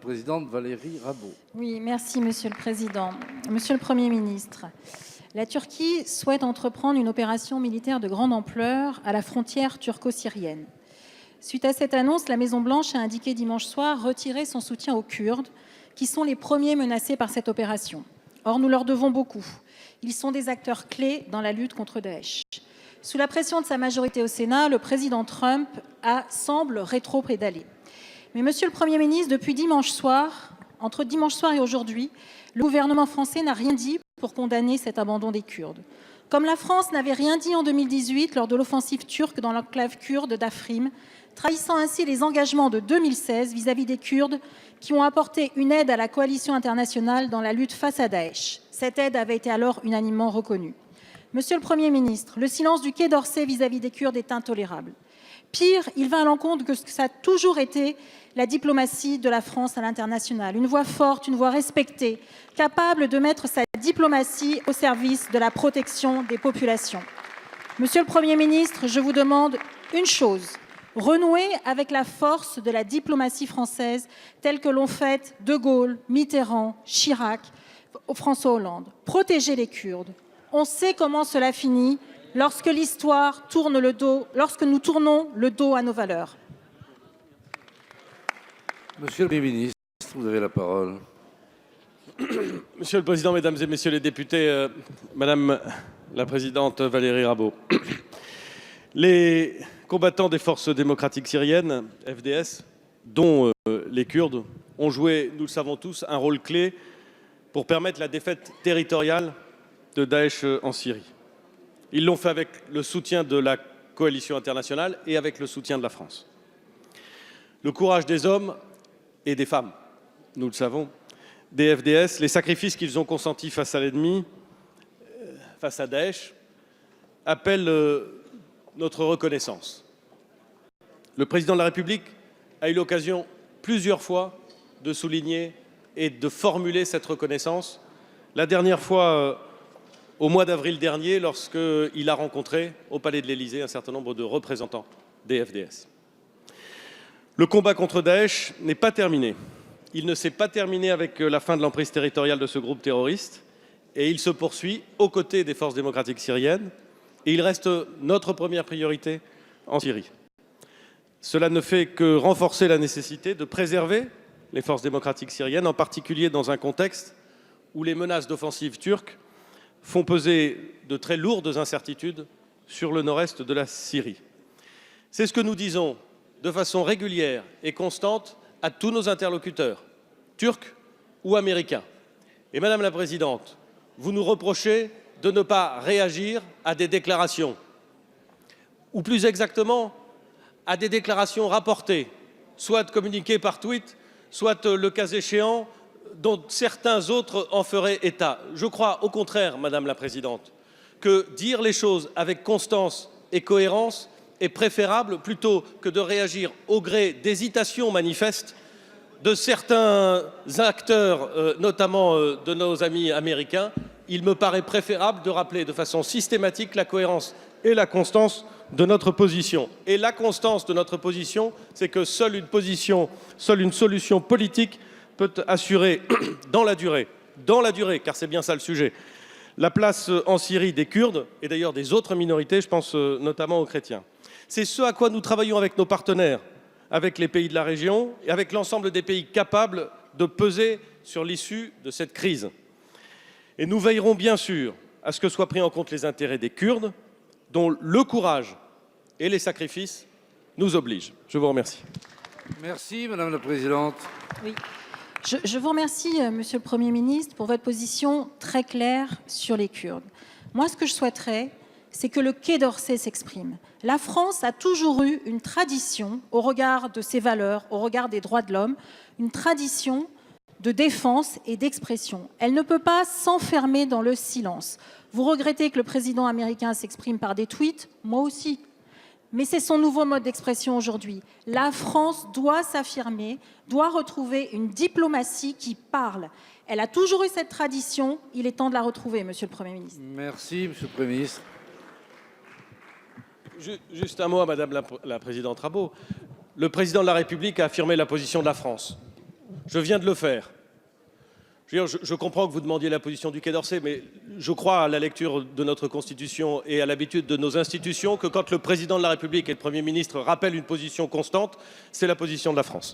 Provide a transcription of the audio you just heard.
Présidente Valérie Rabault. Oui, merci Monsieur le Président. Monsieur le Premier ministre, la Turquie souhaite entreprendre une opération militaire de grande ampleur à la frontière turco-syrienne. Suite à cette annonce, la Maison-Blanche a indiqué dimanche soir retirer son soutien aux Kurdes, qui sont les premiers menacés par cette opération. Or, nous leur devons beaucoup. Ils sont des acteurs clés dans la lutte contre Daesh. Sous la pression de sa majorité au Sénat, le président Trump semble rétro-pédaler. Mais Monsieur le Premier ministre, depuis dimanche soir, entre dimanche soir et aujourd'hui, le gouvernement français n'a rien dit pour condamner cet abandon des Kurdes. Comme la France n'avait rien dit en 2018 lors de l'offensive turque dans l'enclave kurde d'Afrin, trahissant ainsi les engagements de 2016 vis-à-vis des Kurdes qui ont apporté une aide à la coalition internationale dans la lutte face à Daesh. Cette aide avait été alors unanimement reconnue. Monsieur le Premier ministre, le silence du Quai d'Orsay vis-à-vis des Kurdes est intolérable. Pire, il va à l'encontre de ce que ça a toujours été la diplomatie de la France à l'international. Une voix forte, une voix respectée, capable de mettre sa diplomatie au service de la protection des populations. Monsieur le Premier ministre, je vous demande une chose. Renouer avec la force de la diplomatie française telle que l'ont faite De Gaulle, Mitterrand, Chirac, François Hollande. Protéger les Kurdes. On sait comment cela finit lorsque l'histoire tourne le dos, lorsque nous tournons le dos à nos valeurs. Monsieur le Premier ministre, vous avez la parole. Monsieur le Président, Mesdames et Messieurs les députés, Madame la Présidente Valérie Rabault, les combattants des forces démocratiques syriennes, FDS, dont les Kurdes, ont joué, nous le savons tous, un rôle clé pour permettre la défaite territoriale de Daesh en Syrie. Ils l'ont fait avec le soutien de la coalition internationale et avec le soutien de la France. Le courage des hommes et des femmes, nous le savons, des FDS, les sacrifices qu'ils ont consentis face à l'ennemi, face à Daesh, appellent notre reconnaissance. Le président de la République a eu l'occasion plusieurs fois de souligner et de formuler cette reconnaissance. La dernière fois, au mois d'avril dernier, lorsqu'il a rencontré au Palais de l'Élysée un certain nombre de représentants des FDS. Le combat contre Daesh n'est pas terminé. Il ne s'est pas terminé avec la fin de l'emprise territoriale de ce groupe terroriste et il se poursuit aux côtés des forces démocratiques syriennes et il reste notre première priorité en Syrie. Cela ne fait que renforcer la nécessité de préserver les forces démocratiques syriennes, en particulier dans un contexte où les menaces d'offensive turque font peser de très lourdes incertitudes sur le nord-est de la Syrie. C'est ce que nous disons de façon régulière et constante à tous nos interlocuteurs, turcs ou américains. Et Madame la Présidente, vous nous reprochez de ne pas réagir à des déclarations, ou plus exactement, à des déclarations rapportées, soit communiquées par tweet, soit, le cas échéant, dont certains autres en feraient état. Je crois au contraire, Madame la Présidente, que dire les choses avec constance et cohérence est préférable plutôt que de réagir au gré d'hésitations manifestes de certains acteurs, notamment de nos amis américains. Il me paraît préférable de rappeler de façon systématique la cohérence et la constance de notre position. Et la constance de notre position, c'est que seule une solution politique peut assurer dans la durée, car c'est bien ça le sujet, la place en Syrie des Kurdes et d'ailleurs des autres minorités, je pense notamment aux chrétiens. C'est ce à quoi nous travaillons avec nos partenaires, avec les pays de la région et avec l'ensemble des pays capables de peser sur l'issue de cette crise. Et nous veillerons bien sûr à ce que soient pris en compte les intérêts des Kurdes, dont le courage et les sacrifices nous obligent. Je vous remercie. Merci Madame la Présidente. Oui. Je vous remercie, Monsieur le Premier ministre, pour votre position très claire sur les Kurdes. Moi, ce que je souhaiterais, c'est que le Quai d'Orsay s'exprime. La France a toujours eu une tradition, au regard de ses valeurs, au regard des droits de l'homme, une tradition de défense et d'expression. Elle ne peut pas s'enfermer dans le silence. Vous regrettez que le président américain s'exprime par des tweets, moi aussi. Mais c'est son nouveau mode d'expression aujourd'hui. La France doit s'affirmer, doit retrouver une diplomatie qui parle. Elle a toujours eu cette tradition, il est temps de la retrouver, Monsieur le Premier ministre. Merci, Monsieur le Premier ministre. Juste un mot à Madame la Présidente Rabault. Le Président de la République a affirmé la position de la France. Je viens de le faire. Je comprends que vous demandiez la position du Quai d'Orsay, mais je crois à la lecture de notre Constitution et à l'habitude de nos institutions que quand le président de la République et le Premier ministre rappellent une position constante, c'est la position de la France.